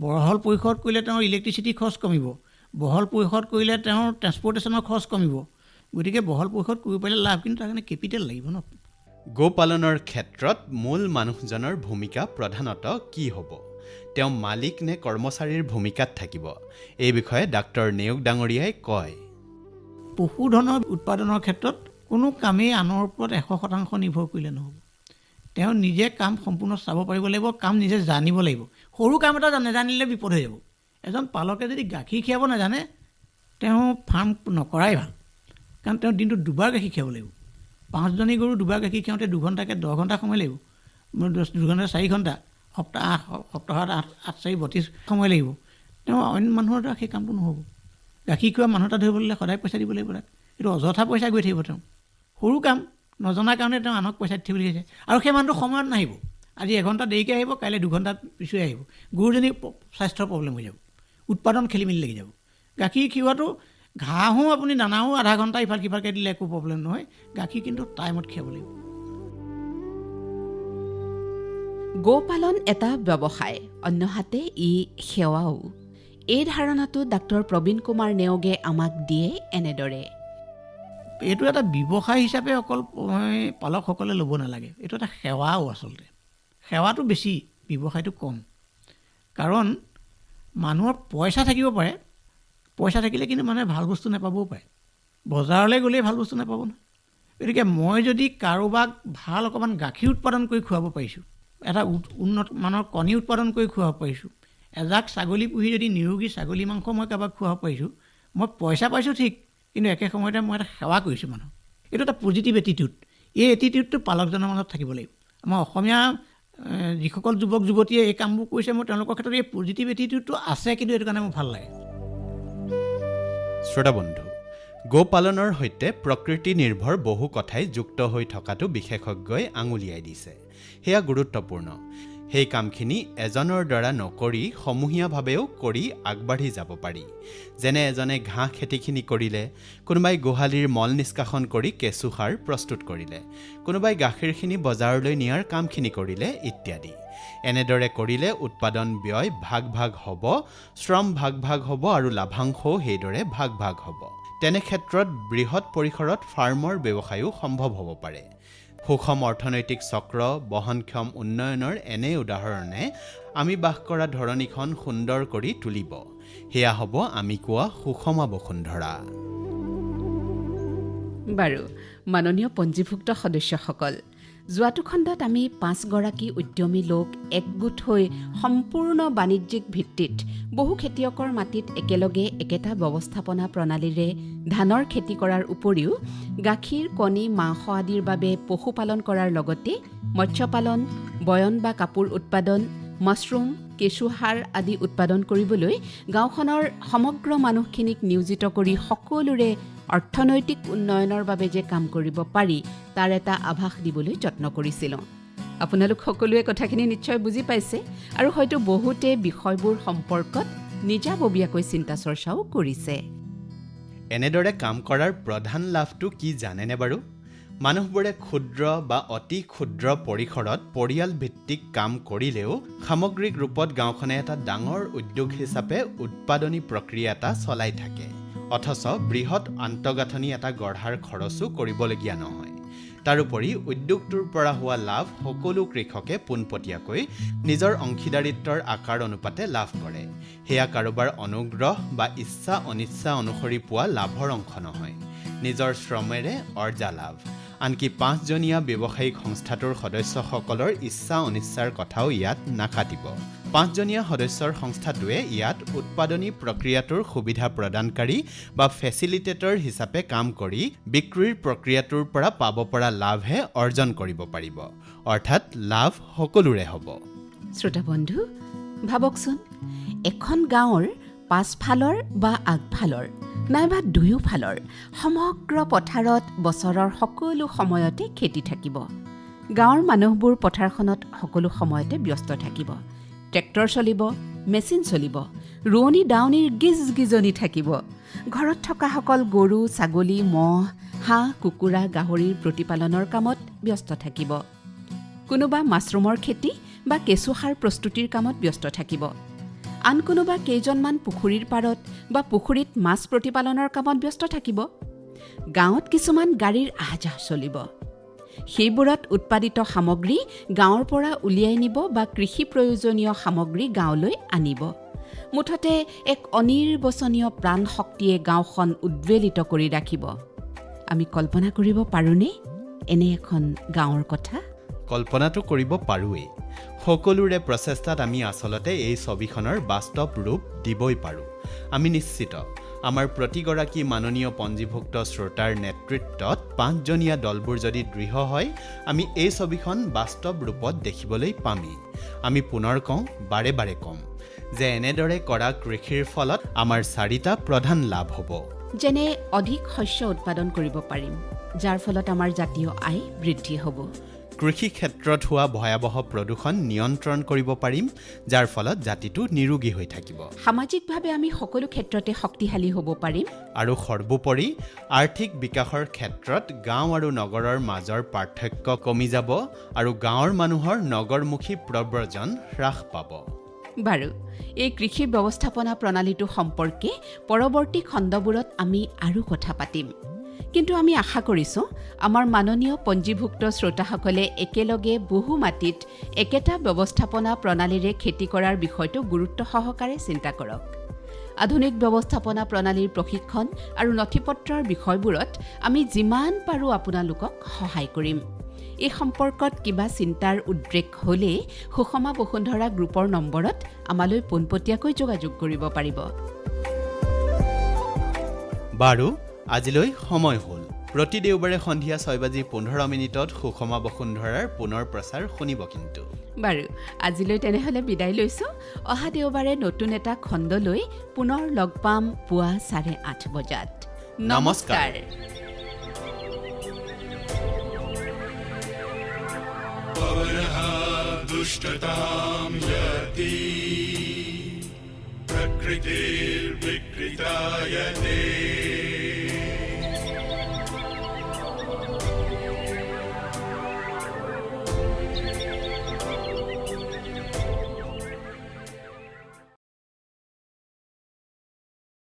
বহল পৰিসৰত কৰিলে তেওঁৰ ইলেক্ট্ৰিচিটি খৰচ কমিব, বহল পৰিসৰত কৰিলে তেওঁৰ ট্ৰেন্সপৰ্টেশ্যনৰ খৰচ কমিব। গতিকে বহল পৰিসৰত কৰিব পাৰিলে লাভ, কিন্তু তাৰ কাৰণে কেপিটেল লাগিব ন। গোপালনৰ ক্ষেত্ৰত মূল মানুহজনৰ ভূমিকা প্ৰধানতঃ কি হ'ব? তেওঁ মালিক নে কৰ্মচাৰীৰ ভূমিকাত থাকিব? এই বিষয়ে ডাক্তৰ নেওগ ডাঙৰীয়াই কয়, পশুধনৰ উৎপাদনৰ ক্ষেত্ৰত কোনো কামেই আনৰ ওপৰত 100% নিৰ্ভৰ কৰিলে নহ'ব। তেওঁ নিজে কাম সম্পূৰ্ণ চাব পাৰিব লাগিব, কাম নিজে জানিব লাগিব। সৰু কাম এটা নেজানিলে বিপদ হৈ যাব। এজন পালকে যদি গাখীৰ খীৰাব নাজানে, তেওঁ ফাৰ্ম নকৰাই ভাল। কাৰণ তেওঁ দিনটোত 2বাৰ গাখীৰ খীৰাব লাগিব। 5জনী গৰু 2বাৰ গাখীৰ খীৰাওঁতে 2 ঘণ্টাকৈ 10 ঘণ্টা সময় লাগিব, 2 ঘণ্টা 4 ঘণ্টা, সপ্তাহত 8-4-32 সময় লাগিব। তেওঁ অইন মানুহৰ দ্বাৰা সেই কামটো নহ'ব। গাখীৰ খোৱা মানুহ এটা ধৰিব ল'লে সদায় পইচা দিব লাগিব তাক, এইটো অযথা পইচা গৈ থাকিব। তেওঁ সৰু কাম নজনাৰ কাৰণে তেওঁ আনক পইচা দি থাকিব লাগিছে। আৰু সেই মানুহটো সময়ত নাহিব, আজি 1 ঘণ্টা দেৰিকৈ আহিব, কাইলৈ 2 ঘণ্টা পিছুৱাই আহিব। গৰুজনীৰ স্বাস্থ্যৰ প্ৰব্লেম হৈ যাব, উৎপাদন খেলি মেলি লাগি যাব। গাখীৰ খীৰোৱাটো ঘাঁহো আপুনি দানাও আধা ঘণ্টা ইফাল সিফালকৈ দিলে একো প্ৰব্লেম নহয়, গাখীৰ কিন্তু টাইমত খীৰাব লাগিব। গোপালন এটা ব্যৱসায়, অন্যহাতে ই সেৱাও। এই ধাৰণাটো ডাক্তৰ প্ৰবীণ কুমাৰ নেওগে আমাক দিয়ে এনেদৰে, এইটো এটা ব্যৱসায় হিচাপে অকল পালকসকলে ল'ব নালাগে, এইটো এটা সেৱাও। আচলতে সেৱাটো বেছি, ব্যৱসায়টো কম। কাৰণ মানুহৰ পইচা থাকিব পাৰে, পইচা থাকিলে কিন্তু মানুহে ভাল বস্তু নাপাবও পাৰে। বজাৰলৈ গ'লেই ভাল বস্তু নাপাব নহয়। গতিকে মই যদি কাৰোবাক ভাল অকণমান গাখীৰ উৎপাদন কৰি খুৱাব পাৰিছোঁ, এটা উন্নত মানৰ কণী উৎপাদন কৰি খুৱাব পাৰিছোঁ, এজাক ছাগলী পুহি যদি নিৰোগী ছাগলী মাংস মই কাৰোবাক খুৱাব পাৰিছোঁ, মই পইচা পাইছোঁ ঠিক, কিন্তু একে সময়তে মই এটা সেৱা কৰিছোঁ মানুহক। এইটো এটা পজিটিভ এটিটিউড। এই এটিটিউডটো পালকজনৰ মাজত থাকিব লাগিব। আমাৰ অসমীয়া যিসকল যুৱক যুৱতীয়ে এই কামবোৰ কৰিছে, মোৰ তেওঁলোকৰ ক্ষেত্ৰত এই পজিটিভ এটিটিউডটো আছে, কিন্তু এইটো কাৰণে মোৰ ভাল লাগে। শ্ৰোতা বন্ধু, গোপালনৰ সৈতে প্ৰকৃতি নিৰ্ভৰ বহু কথাই যুক্ত হৈ থকাটো বিশেষজ্ঞই আঙুলিয়াই দিছে। সেয়া গুৰুত্বপূৰ্ণ। সেই কামখিনি এজনৰ দ্বাৰা নকৰি সমূহীয়াভাৱেও কৰি আগবাঢ়ি যাব পাৰি। যেনে এজনে ঘাঁহ খেতিখিনি কৰিলে, কোনোবাই গোহালিৰ মল নিষ্কাশন কৰি কেঁচু সাৰ প্ৰস্তুত কৰিলে, কোনোবাই গাখীৰখিনি বজাৰলৈ নিয়াৰ কামখিনি কৰিলে ইত্যাদি। এনেদৰে কৰিলে উৎপাদন ব্যয় ভাগ ভাগ হ'ব, শ্ৰম ভাগ ভাগ হ'ব আৰু লাভাংশও সেইদৰে ভাগ ভাগ হ'ব। তেনে ক্ষেত্ৰত বৃহৎ পৰিসৰত ফাৰ্মৰ ব্যৱসায়ো সম্ভৱ হ'ব পাৰে। সুষম অৰ্থনৈতিক চক্ৰ, বহনক্ষম উন্নয়নৰ এনে উদাহৰণে আমি বাস কৰা ধৰণীখন সুন্দৰ কৰি তুলিব। সেয়া হ'ব আমি কোৱা সুষমা বসুন্ধৰা। বাৰু মাননীয় পঞ্জীভুক্ত সদস্যসকল, যোৱাটো খণ্ডত আমি 5 গৰাকী উদ্যমী লোক একগোট হৈ সম্পূৰ্ণ বাণিজ্যিক ভিত্তিত বহু খেতিয়কৰ মাটিত একেলগে একেটা ব্যৱস্থাপনা প্ৰণালীৰে ধানৰ খেতি কৰাৰ উপৰিও গাখীৰ, কণী, মাংস আদিৰ বাবে পশুপালন কৰাৰ লগতে মৎস্যপালন, বয়ন বা কাপোৰ উৎপাদন, মাছৰুম, কেঁচুসাৰ আদি উৎপাদন কৰিবলৈ গাঁওখনৰ সমগ্ৰ মানুহখিনিক নিয়োজিত কৰি সকলোৰে অৰ্থনৈতিক উন্নয়নৰ বাবে যে কাম কৰিব পাৰি তাৰ এটা আভাস দিবলৈ যত্ন কৰিছিলোঁ। আপোনালোক সকলোৱে কথাখিনি নিশ্চয় বুজি পাইছে আৰু হয়তো বহুতে বিষয়বোৰ সম্পৰ্কত নিজাববীয়াকৈ চিন্তা চৰ্চাও কৰিছে। এনেদৰে কাম কৰাৰ প্ৰধান লাভটো কি জানেনে বাৰু? মানুহবোৰে ক্ষুদ্ৰ বা অতি ক্ষুদ্ৰ পৰিসৰত পৰিয়াল ভিত্তিক কাম কৰিলেও সামগ্ৰিক ৰূপত গাঁওখনে এটা ডাঙৰ উদ্যোগ হিচাপে উৎপাদনী প্ৰক্ৰিয়া এটা চলাই থাকে। অথচ বৃহৎ আন্তঃগাঁথনি এটা গঢ়াৰ খৰচো কৰিবলগীয়া নহয়। তাৰোপৰি উদ্যোগটোৰ পৰা হোৱা লাভ সকলো কৃষকে পোনপটীয়াকৈ নিজৰ অংশীদাৰিত্বৰ আকাৰ অনুপাতে লাভ কৰে। সেয়া কাৰোবাৰ অনুগ্ৰহ বা ইচ্ছা অনিচ্ছা অনুসৰি পোৱা লাভৰ অংশ নহয়, নিজৰ শ্ৰমেৰে অৰ্জা লাভ। আনকি 5জনীয়া ব্যৱসায়িক সংস্থাটোৰ সদস্যসকলৰ ইচ্ছা অনিচ্ছাৰ কথাও ইয়াত নাখাটিব। 5জনীয়া সদস্যৰ সংস্থাটোৱে ইয়াত উৎপাদনী প্ৰক্ৰিয়াটোৰ সুবিধা প্ৰদানকাৰী বা ফেচিলিটেটৰ হিচাপে কাম কৰি বিক্ৰীৰ প্ৰক্ৰিয়াটোৰ পৰা পাব পৰা লাভহে অৰ্জন কৰিব পাৰিব। অৰ্থাৎ লাভ সকলোৰে হ'ব। শ্ৰোতা বন্ধু, ভাবকচোন, এখন গাঁৱৰ পাছফালৰ বা আগফালৰ নাইবা দুয়োফালৰ সমগ্ৰ পথাৰত বছৰৰ সকলো সময়তে খেতি থাকিব। গাঁৱৰ মানুহবোৰ পথাৰখনত সকলো সময়তে ব্যস্ত থাকিব। ট্ৰেক্টৰ চলিব, মেচিন চলিব, ৰোৱনী দাৱনীৰ গিজগিজনি থাকিব। ঘৰত থকাসকল গৰু, ছাগলী, মহ, হাঁহ, কুকুৰা, গাহৰিৰ প্ৰতিপালনৰ কামত ব্যস্ত থাকিব। কোনোবা মাছৰুমৰ খেতি বা কেঁচুসাৰ প্ৰস্তুতিৰ কামত ব্যস্ত থাকিব। আন কোনোবা কেইজনমান পুখুৰীৰ পাৰত বা পুখুৰীত মাছ প্ৰতিপালনৰ কামত ব্যস্ত থাকিব। গাঁৱত কিছুমান গাড়ীৰ আহ-যাহ চলিব। সেইবোৰত উৎপাদিত সামগ্ৰী গাঁৱৰ পৰা উলিয়াই নিব বা কৃষি প্ৰয়োজনীয় সামগ্ৰী গাঁৱলৈ আনিব। মুঠতে এক অনিৰ্বচনীয় প্ৰাণ শক্তিয়ে গাঁওখন উদ্বেলিত কৰি ৰাখিব। আমি কল্পনা কৰিব পাৰোঁনে এনে এখন গাঁৱৰ কথা? কল্পনাটো কৰিব পাৰোঁৱেই। সকলোৰে প্ৰচেষ্টাত আমি আচলতে এই ছবিখনৰ বাস্তৱ ৰূপ দিবই পাৰোঁ। আমি নিশ্চিত আমাৰ প্ৰতিগৰাকী মাননীয় পঞ্জীভুক্ত শ্ৰোতাৰ নেতৃত্বত 5জনীয়া দলবোৰ যদি দৃঢ় হয়, আমি এই ছবিখন বাস্তৱ ৰূপত দেখিবলৈ পামেই। আমি পুনৰ কওঁ, বাৰে বাৰে ক'ম যে এনেদৰে কৰা কৃষিৰ ফলত আমাৰ 4টা প্ৰধান লাভ হ'ব। যেনে অধিক শস্য উৎপাদন কৰিব পাৰিম, যাৰ ফলত আমাৰ জাতীয় আয় বৃদ্ধি হ'ব। কৃষি ক্ষেত্ৰত হোৱা ভয়াৱহ প্ৰদূষণ নিয়ন্ত্ৰণ কৰিব পাৰিম, যাৰ ফলত জাতিটো নিৰোগী হৈ থাকিব। সামাজিকভাৱে আমি সকলো ক্ষেত্ৰতে শক্তিশালী হ'ব পাৰিম। আৰু সৰ্বোপৰি আৰ্থিক বিকাশৰ ক্ষেত্ৰত গাঁও আৰু নগৰৰ মাজৰ পাৰ্থক্য কমি যাব আৰু গাঁৱৰ মানুহৰ নগৰমুখী প্ৰব্ৰজন হ্ৰাস পাব। বাৰু, এই কৃষি ব্যৱস্থাপনা প্ৰণালীটো সম্পৰ্কে পৰৱৰ্তী খণ্ডবোৰত আমি আৰু কথা পাতিম। কিন্তু আমি আশা কৰিছোঁ আমাৰ মাননীয় পঞ্জীভুক্ত শ্ৰোতাসকলে একেলগে বহু মাটিত একেটা ব্যৱস্থাপনা প্ৰণালীৰে খেতি কৰাৰ বিষয়টো গুৰুত্ব সহকাৰে চিন্তা কৰক। আধুনিক ব্যৱস্থাপনা প্ৰণালীৰ প্ৰশিক্ষণ আৰু নথিপত্ৰৰ বিষয়বোৰত আমি যিমান পাৰোঁ আপোনালোকক সহায় কৰিম। এই সম্পৰ্কত কিবা চিন্তাৰ উদ্ৰেক হ'লে সুষমা বসুন্ধৰা গ্ৰুপৰ নম্বৰত আমালৈ পোনপটীয়াকৈ যোগাযোগ কৰিব পাৰিব। বাৰু, আজিলৈ সময় হ'ল। প্ৰতি দেওবাৰে সন্ধিয়া 6:15 সুষমা বসুন্ধৰাৰ পুনৰ প্ৰচাৰ শুনিব কিন্তু। বাৰু, আজিলৈ তেনেহ'লে বিদায় লৈছোঁ। অহা দেওবাৰে নতুন এটা খণ্ডলৈ পুনৰ লগ পাম পুৱা 8:30 বজাত। নমস্কাৰ। पवनः दुष्टतां यति प्रकृतिर्विकृतायते